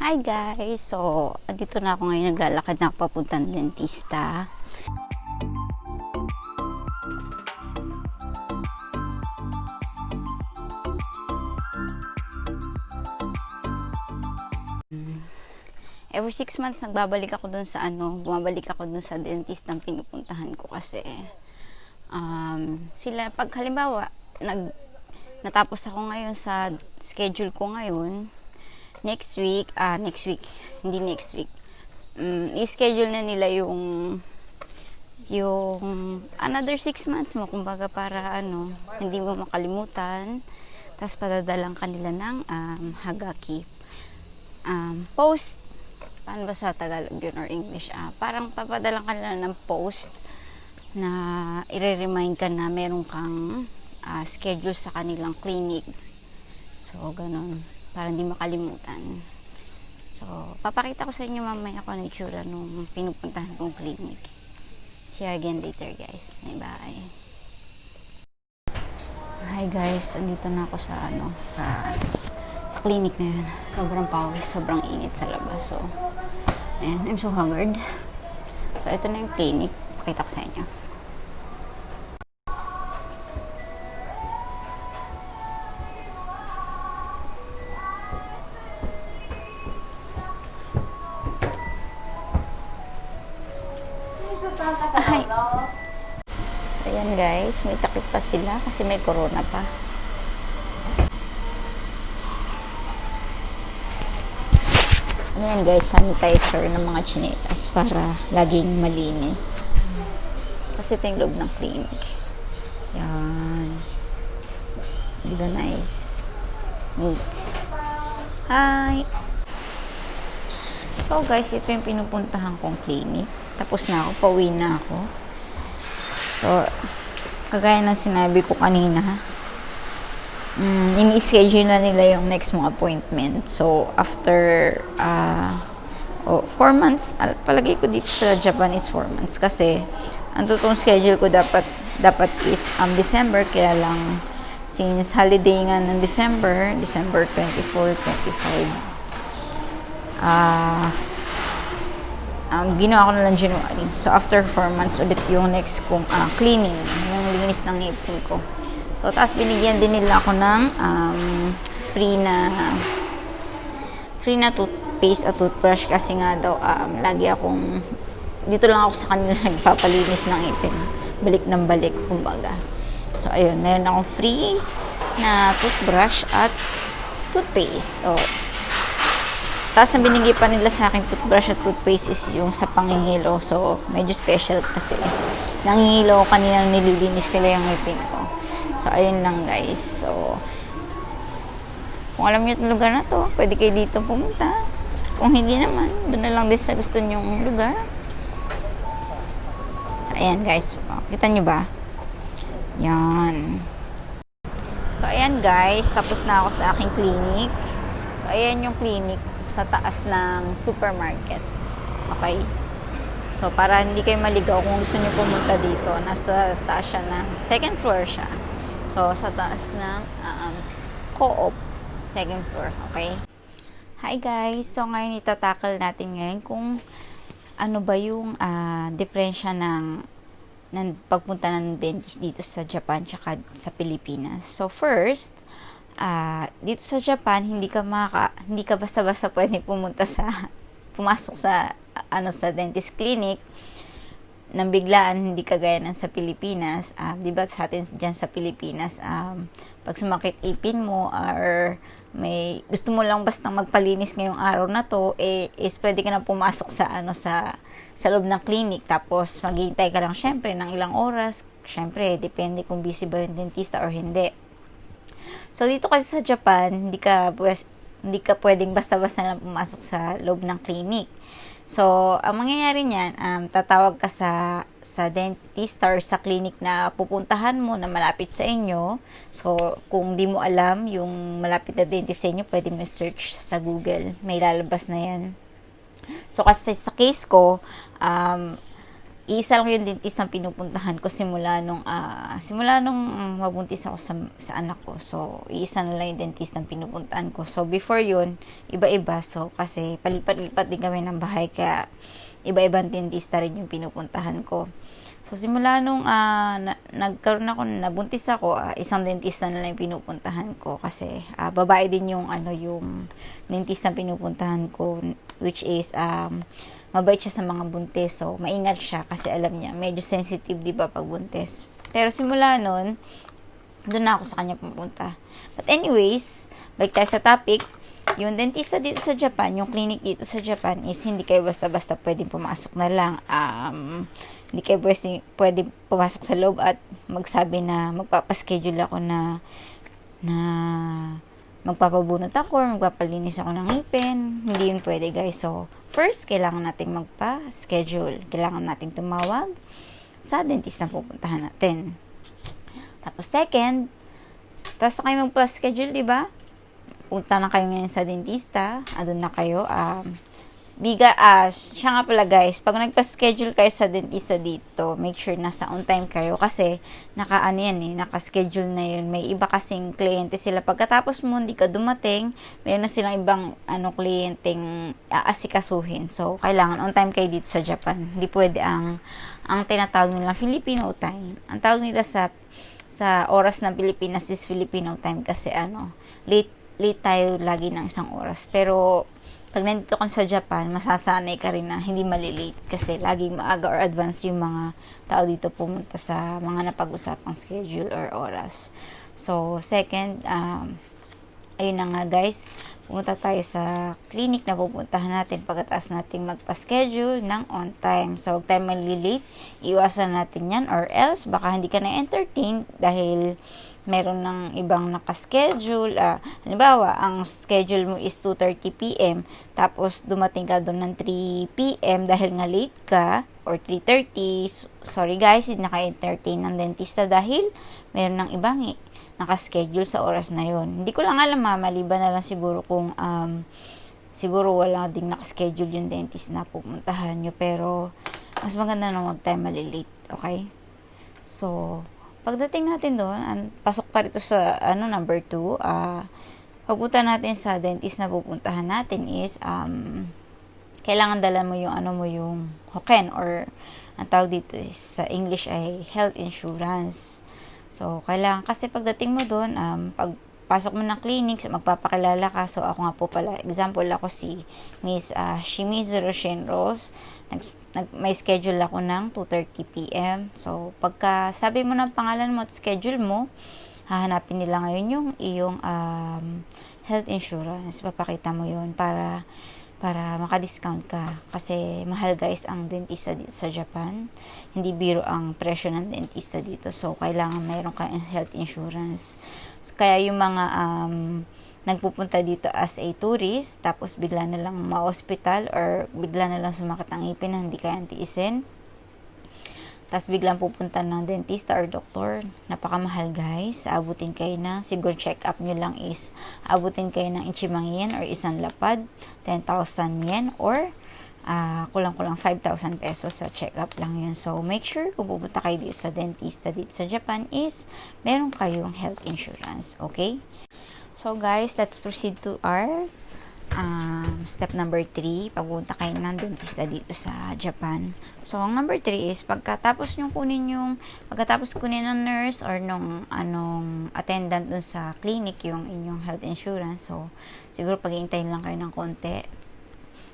Hi guys! So, andito na ako ngayon, naglalakad na ako papuntang dentista. Every 6 months, nagbabalik ako dun sa bumabalik ako dun sa dentist ng pinupuntahan ko kasi sila, pag halimbawa, natapos ako ngayon sa schedule ko ngayon, next week, hindi next week, i-schedule na nila yung another 6 months mo, kumbaga para hindi mo makalimutan, tapos padadalang kanila ng hagaki, post, paano ba sa Tagalog yun or English, parang papadalang kanila ng post na i-remind ka na meron kang schedule sa kanilang clinic, so ganun, para hindi makalimutan. So, papakita ko sa inyo mamaya kung ano itsura nung pinupuntahan kong clinic. See you again later guys. Bye. Hi guys, andito na ako sa sa clinic na yun. Sobrang pawis, sobrang init sa labas. So, ayan, I'm so haggard. So, ito na yung clinic. Pakita ko sa inyo. Ay. So, ayan guys, may takip pa sila kasi may corona pa. Ayan guys, sanitizer ng mga chinelas para laging malinis. Kasi ito yung loob ng clinic. Ayan. Dito nice. Neat. Hi! So guys, ito yung pinupuntahan kong clinic. Tapos na ako, pauwi na ako. So, kagaya ng sinabi ko kanina, ini-schedule na nila yung next mong appointment. So, after 4 months, palagay ko dito sa Japan is 4 months. Kasi, ang totoong schedule ko dapat is December. Kaya lang, since holiday nga ng December 24, 25, ginawa ko na lang January. So, after 4 months ulit yung next kong cleaning, yung linis ng ngipin ko. So, tapos binigyan din nila ako ng free na toothpaste at toothbrush kasi nga daw lagi akong dito lang ako sa kanila nagpapalinis ng ngipin. Balik ng balik, kumbaga. So, ayun, meron akong free na toothbrush at toothpaste. So, tapos ang binigay pa nila sa akin toothbrush at toothpaste is yung sa pangingilo. So, medyo special kasi nangingilo ko kanina nililinis nila yung ngipin ko. So, ayun lang guys. So, kung alam niyo itong lugar na to, pwede kayo dito pumunta. Kung hindi naman, doon na lang din sa gusto niyong lugar. Ayan guys. Kita niyo ba? Yan. So, ayan guys. Tapos na ako sa aking clinic. So, ayan yung clinic sa taas ng supermarket. Okay? So, para hindi kayo maligaw kung gusto niyo pumunta dito, nasa taas siya na, second floor siya. So, sa taas ng Co-op, second floor. Okay? Hi guys! So, ngayon itatakal natin ngayon kung ano ba yung diferensya ng pagpunta ng dentist dito sa Japan tsaka sa Pilipinas. So, first, dito sa Japan, hindi ka basta-basta pwede pumasok sa sa dentist clinic nang biglaan, hindi kagaya ng sa Pilipinas. 'Di ba sa atin diyan sa Pilipinas, pag sumakit ipin mo or may gusto mo lang basta magpalinis ngayong araw na to, is pwede ka na pumasok sa loob ng clinic, tapos maghihintay ka lang syempre ng ilang oras. Syempre, depende kung busy ba yung dentista or hindi. So, dito kasi sa Japan, hindi ka pwedeng basta-basta lang pumasok sa loob ng clinic. So, ang mangyayari niyan, tatawag ka sa dentist or sa clinic na pupuntahan mo na malapit sa inyo. So, kung di mo alam yung malapit na dentist sa inyo, pwede mo search sa Google. May lalabas na yan. So, kasi sa case ko, Iisa lang yung dentist na pinupuntahan ko simula nung mabuntis ako sa anak ko. So, iisa na lang yung dentist na pinupuntahan ko. So, before yun, iba-iba. So, kasi palipat-lipat din kami ng bahay, kaya iba-ibang dentista rin yung pinupuntahan ko. So, simula nung nagkaroon ako, nabuntis ako, isang dentista na lang yung pinupuntahan ko. Kasi, babae din yung dentist na pinupuntahan ko, which is, mabait siya sa mga buntis. So, maingat siya kasi alam niya, medyo sensitive, di ba, pag buntis. Pero simula nun, doon na ako sa kanya pumunta. But anyways, balik tayo sa topic. Yung dentista dito sa Japan, yung clinic dito sa Japan is hindi kayo basta-basta pwedeng pumasok na lang. Hindi kayo pwede pumasok sa loob at magsabi na magpapaschedule ako na magpapabunot ako or magpapalinis ako ng ngipin. Hindi yun pwede, guys. So, first, kailangan nating magpa-schedule. Kailangan nating tumawag sa dentist na pupuntahan natin. Tapos, second, tapos na kayo magpa-schedule, di ba? Punta na kayo ngayon sa dentista. Doon na kayo. Siya nga pala, guys, pag nagpa-schedule kayo sa dentista dito, make sure nasa on time kayo kasi naka-schedule na yun. May iba kasing kliyente sila. Pagkatapos mo, hindi ka dumating, mayroon na silang ibang kliyenteng aasikasuhin. So, kailangan on time kayo dito sa Japan. Hindi pwede ang tinatawag nila Filipino time. Ang tawag nila sa oras ng Pilipinas is Filipino time kasi late tayo lagi ng isang oras. Pero, pag nandito ka sa Japan, masasanay ka rin na hindi malilate kasi laging maaga or advance yung mga tao dito pumunta sa mga napag-usapang schedule or oras. So, second, ayun na nga, guys, pumunta tayo sa clinic na pupuntahan natin pagkatapos natin magpa-schedule ng on time. So, huwag tayo malilate, iwasan natin yan or else baka hindi ka na-entertain dahil meron ng ibang nakaschedule. Halimbawa, ang schedule mo is 2:30 p.m. Tapos, dumating ka doon ng 3 p.m. dahil nga late ka or 3:30. Sorry guys, hindi naka-entertain ng dentista dahil meron ng ibang nakaschedule sa oras na yon. Hindi ko lang alam, maliban na lang siguro kung siguro wala ding nakaschedule yung dentist na pupuntahan nyo. Pero, mas maganda na huwag tayo malilate. Okay? So, pagdating natin doon, pasok pa rito sa number 2, pagpunta natin sa dentist na pupuntahan natin is kailangan dala mo yung hoken or ang tawag dito is, sa English ay health insurance. So, kailangan kasi pagdating mo doon, pagpasok mo ng clinic, magpapakilala ka. So, ako nga po pala, example ako si Miss Shimizu Shinrose. May schedule ako ng 2:30 p.m. So, pagka sabi mo ng pangalan mo at schedule mo, hahanapin nila ngayon yung iyong health insurance. Papakita mo yun para maka-discount ka. Kasi mahal, guys, ang dentista dito sa Japan. Hindi biro ang presyo ng dentista dito. So, kailangan mayroon ka health insurance. So, kaya yung mga nagpupunta dito as a tourist, tapos bigla na lang ma-hospital or bigla na lang sumakit ang ngipin na hindi kaya tiisin. Tapos biglang pupunta ng dentista or doktor. Napakamahal, guys. Abutin kayo na, siguro check-up nyo lang is abutin kayo ng ichimang yen or isang lapad, 10,000 yen or kulang-kulang 5,000 pesos sa check-up lang yun. So, make sure kung pupunta kayo dito sa dentista dito sa Japan is meron kayong health insurance. Okay? So, guys, let's proceed to our step number 3. Pagpunta kayo ng dentista dito sa Japan. So, ang number 3 is pagkatapos kunin ng nurse or nung attendant dun sa clinic yung inyong health insurance. So, siguro pag-iintayin lang kayo ng konti.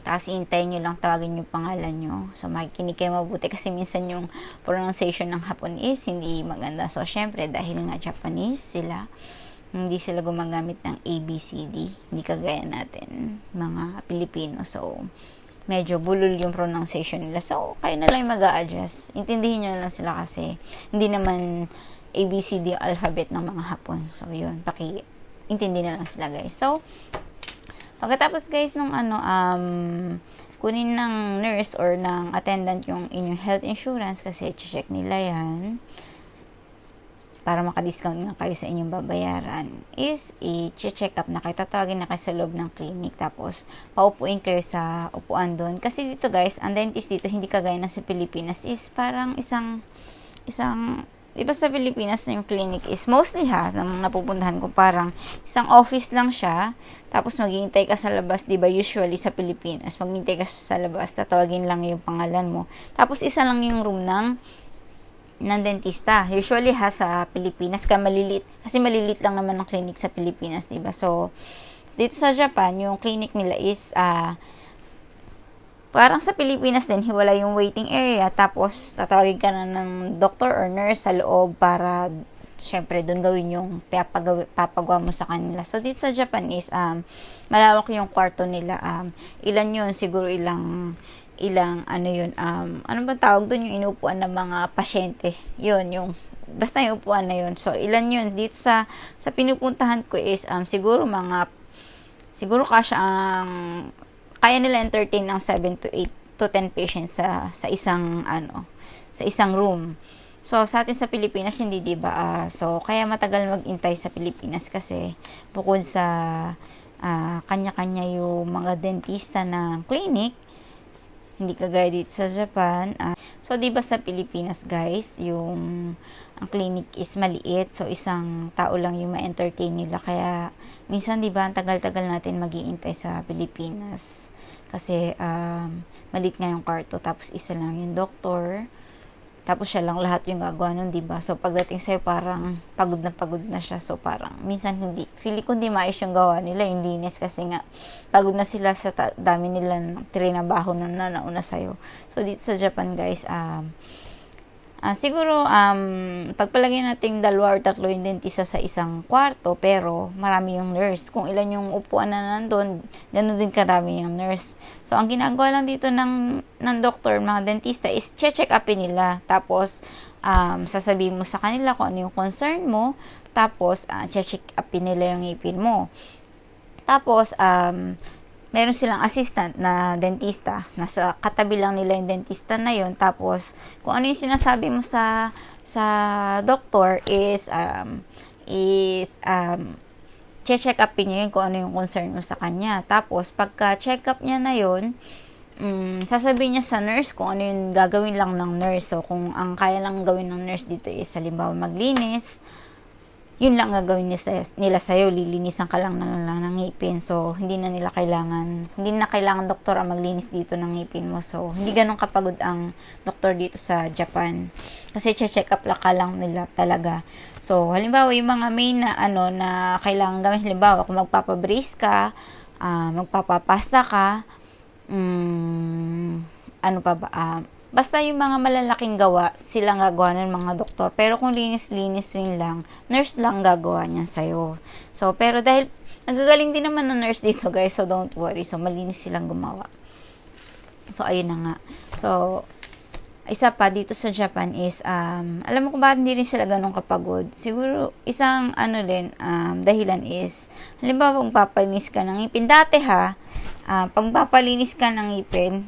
Tapos, iintayin nyo lang, tawagin yung pangalan nyo. So, makikinig kayo mabuti kasi minsan yung pronunciation ng Hapon is hindi maganda. So, syempre, dahil nga Japanese sila, hindi sila gumagamit ng ABCD. Hindi kagaya natin, mga Pilipino. So, medyo bulol yung pronunciation nila. So, kayo na lang mag-a-adjust. Intindihin nyo na lang sila kasi hindi naman ABCD yung alphabet ng mga Hapon. So, yun. Intindi na lang sila, guys. So, pagkatapos, guys, nung kunin ng nurse or ng attendant yung inyong health insurance kasi check nila yan. para maka-discount nga kayo sa inyong babayaran, is i-check up na kayo. Tatawagin na kayo sa loob ng clinic. Tapos, paupuin kayo sa upuan doon. Kasi dito guys, ang dentist dito, hindi kagaya na sa Pilipinas, is parang isang iba sa Pilipinas yung clinic is mostly nang napupuntahan ko, parang isang office lang siya, tapos maghihintay ka sa labas, di ba usually sa Pilipinas, maghihintay ka sa labas, tatawagin lang yung pangalan mo, tapos isa lang yung room ng dentista. Usually sa Pilipinas, kasi malilit lang naman ang clinic sa Pilipinas, di ba? So, dito sa Japan, yung clinic nila is parang sa Pilipinas din, hiwala yung waiting area, tapos tatawagin ka na ng doctor or nurse sa loob para syempre doon gawin yung papagawa mo sa kanila. So dito sa Japan is malawak yung kwarto nila. Ilan yun? Siguro ilang ano yun, ano ba tawag doon, yung inuupuan ng mga pasyente. Yun, yung basta yung upuan na yun. So ilan yun? Dito sa pinupuntahan ko is siguro kasya ang kaya nila entertain ng 7 to 8 to 10 patients sa isang room. So, sa atin sa Pilipinas, hindi, diba? So, kaya matagal mag-intay sa Pilipinas kasi bukod sa kanya-kanya yung mga dentista ng clinic, hindi kagaya dito sa Japan. So, diba sa Pilipinas, guys, ang clinic is maliit. So, isang tao lang yung ma-entertain nila. Kaya, minsan, diba, ang tagal-tagal natin mag-iintay sa Pilipinas. Kasi, maliit nga yung kwarto. Tapos, isa lang yung doktor. Tapos, siya lang lahat yung gagawa nun, diba? So, pagdating sa'yo, parang pagod na siya. So, parang, minsan feeling ko hindi maayos yung gawa nila, yung linis. Kasi nga, pagod na sila sa dami nila ng trinabaho na nauna sa'yo. So, dito sa Japan, guys, siguro, pagpalagay natin 2 or 3 yung dentista sa isang kwarto, pero marami yung nurse. Kung ilan yung upuan na nandun, gano'n din karami yung nurse. So, ang ginagawa lang dito ng doktor, mga dentista, is check upin nila. Tapos, sasabihin mo sa kanila kung ano yung concern mo. Tapos, check upin nila yung ngipin mo. Tapos, meron silang assistant na dentista. Nasa katabi lang nila yung dentista na yun. Tapos, kung ano yung sinasabi mo sa doktor is check upin niya yun kung ano yung concern mo sa kanya. Tapos, pagka check up niya na yun, sasabihin niya sa nurse kung ano yung gagawin lang ng nurse. So, kung ang kaya lang gawin ng nurse dito is halimbawa maglinis, yun lang gagawin nila sa'yo, lilinisan ka lang ng ngipin. So, hindi na kailangan doktor ang maglinis dito ng ngipin mo. So, hindi ganun kapagod ang doktor dito sa Japan. Kasi check up ka lang nila talaga. So, halimbawa, yung mga main na na kailangan gawin, halimbawa, kung magpapabrace ka, magpapapasta ka, ano pa ba, basta yung mga malalaking gawa, silang gagawa ng mga doktor. Pero kung linis-linis rin lang, nurse lang gagawa niyan sa'yo. So, pero dahil nagagaling din naman ng nurse dito, guys, so don't worry. So, malinis silang gumawa. So, ayun na nga. So, isa pa dito sa Japan is, alam mo kung bakit hindi rin sila ganun kapagod. Siguro, isang dahilan is, halimbawa, kung papalinis ka ng ngipin. Dati pag papalinis ka ng ngipin,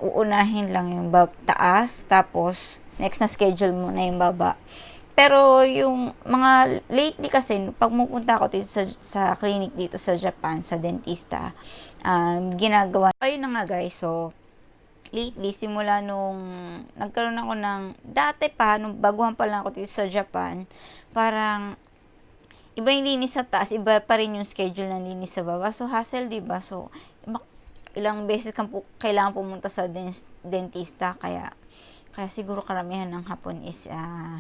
uunahin lang yung taas, tapos next na schedule mo na yung baba. Pero yung mga lately kasi, pag pupunta ako dito sa clinic dito sa Japan, sa dentista, ginagawa. Ayun na nga guys, so lately, simula nung nagkaroon ako dati pa, nung baguhan pa lang ako dito sa Japan, parang iba yung linis sa taas, iba pa rin yung schedule ng linis sa baba. So, hassle, diba? So, ilang beses kang kailangan pumunta sa dentista, kaya siguro karamihan ng Hapon is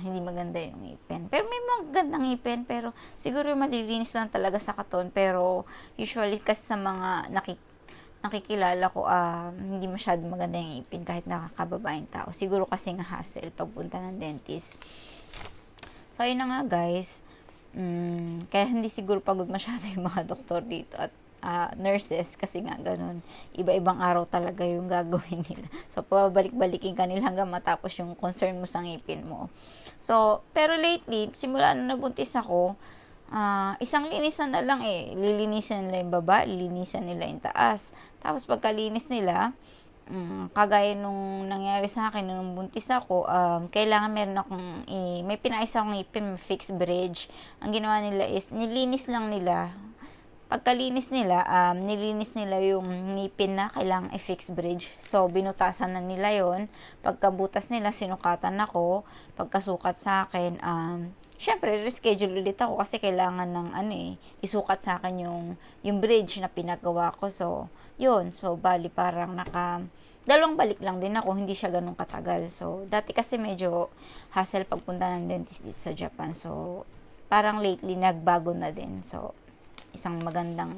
hindi maganda yung ngipin. Pero may magandang ngipin, pero siguro malilinis lang talaga sa katon. Pero usually kasi sa mga nakikilala ko, hindi masyado maganda yung ngipin kahit nakakababaeng tao. Siguro kasi nga hassle pagpunta ng dentist. So, ayun na nga guys. Kaya hindi siguro pagod masyado yung mga doktor dito at nurses, kasi nga ganun, iba-ibang araw talaga yung gagawin nila. So, pabalik-balikin ka nila hanggang matapos yung concern mo sa ngipin mo. So, pero lately, simula nung nabuntis ako, isang linisan na lang lilinisan nila yung baba, lilinisan nila yung taas. Tapos, pagkalinis nila, kagaya nung nangyari sa akin nung buntis ako, kailangan meron akong may pinaisa akong ngipin, may fixed bridge. Ang ginawa nila is nilinis lang nila. Pagkalinis nila, nilinis nila yung ngipin na kailangang i-fix bridge. So, binutasan na nila yon. Pagkabutas nila, sinukatan ako. Pagkasukat sa akin, syempre, reschedule ulit ako kasi kailangan ng isukat sa akin yung bridge na pinagawa ko. So, yun. So, bali parang dalawang balik lang din ako, hindi siya ganun katagal. So, dati kasi medyo hassle pagpunta ng dentist dito sa Japan. So, parang lately nagbago na din. So, isang magandang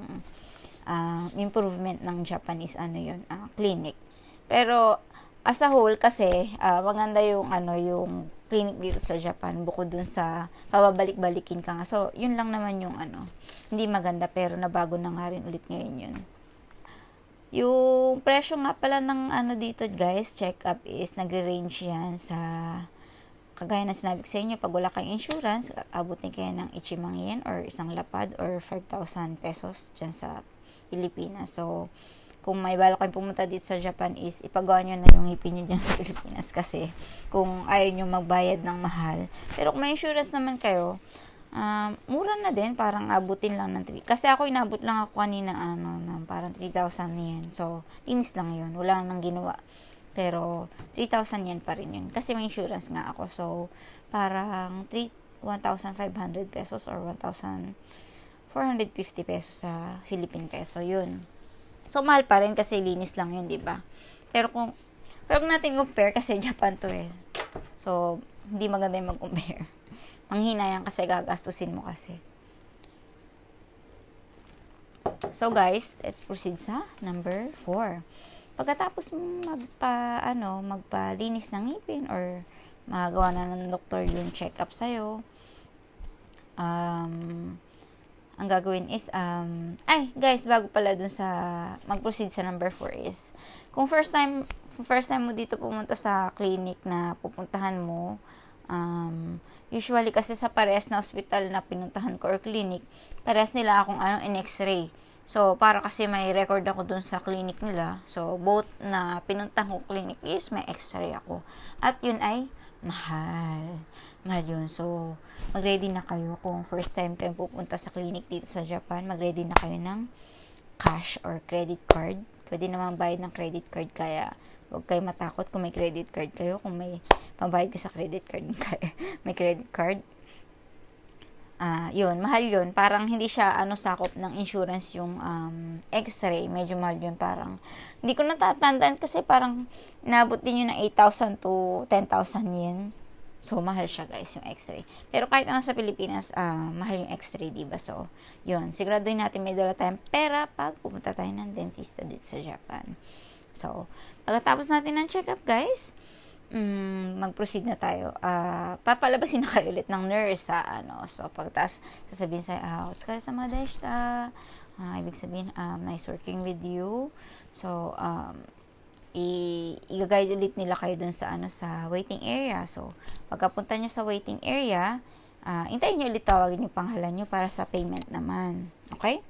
improvement ng Japanese clinic. Pero as a whole kasi maganda yung yung clinic dito sa Japan bukod dun sa pababalik-balikin ka nga. So, yun lang naman yung hindi maganda pero nabago na nga rin ulit ngayon yun. Yung presyo nga pala ng dito guys, check-up is nagre-range yan sa kagaya na sinabi ko sa inyo, pag wala kayong insurance, abutin kayo ng ichimang yen or isang lapad or 5,000 pesos dyan sa Pilipinas. So, kung may balak kayong pumunta dito sa Japan is ipagawa nyo na yung ngipin nyo dyan sa Pilipinas kasi kung ayaw nyo magbayad ng mahal. Pero kung may insurance naman kayo, mura na din, parang abutin lang ng 3. Kasi ako inabot lang ako kanina ng parang 3,000 yen. So, linis lang yun. Wala nang ginawa. Pero 3,000 yen pa rin yun. Kasi may insurance nga ako. So, parang 1,500 pesos or 1,450 pesos sa Philippine peso. Yun. So, mahal pa rin kasi linis lang yun, di ba? Pero kung natin compare kasi Japan to eh. So, hindi maganda yung mag-compare. Manghina yan kasi gagastusin mo kasi. So, guys, let's proceed sa number 4. Pagkatapos magpalinis ng ngipin or magawa na ng doktor yung check-up sa'yo, ang gagawin is, guys, bago pala dun sa mag-proceed sa number 4 is, kung first time mo dito pumunta sa clinic na pupuntahan mo, usually kasi sa parehas na hospital na pinuntahan ko or clinic, parehas nila akong in x-ray. So, para kasi may record ako dun sa clinic nila. So, both na pinuntahan ko clinic is may x-ray ako. At yun ay mahal. Mahal yun. So, mag-ready na kayo kung first time kayo pupunta sa clinic dito sa Japan. Mag-ready na kayo ng cash or credit card. Pwede naman bayad ng credit card kaya huwag kayo matakot kung may credit card kayo. Kung may pambayad ka sa credit card, may credit card. Yun, mahal yun. Parang hindi siya sakop ng insurance yung x-ray. Medyo mahal yun. Parang, hindi ko natatandaan kasi parang nabot din yun ng 8,000 to 10,000 yen. So, mahal siya guys, yung x-ray. Pero kahit sa Pilipinas, mahal yung x-ray, diba? So, yun. Siguraduhin natin may dala tayong pera pag pupunta tayo ng dentista dito sa Japan. So, pagkatapos natin ng check-up guys, mag-proceed na tayo. Papalabasin na kayo ulit ng nurse So, pagtas sasabihin sa'yo, otsukaresama deshita. Ibig sabihin, nice working with you. So, i-guide ulit nila kayo dun sa sa waiting area. So, pagkapunta nyo sa waiting area, hintayin nyo ulit tawagin yung pangalan nyo para sa payment naman. Okay?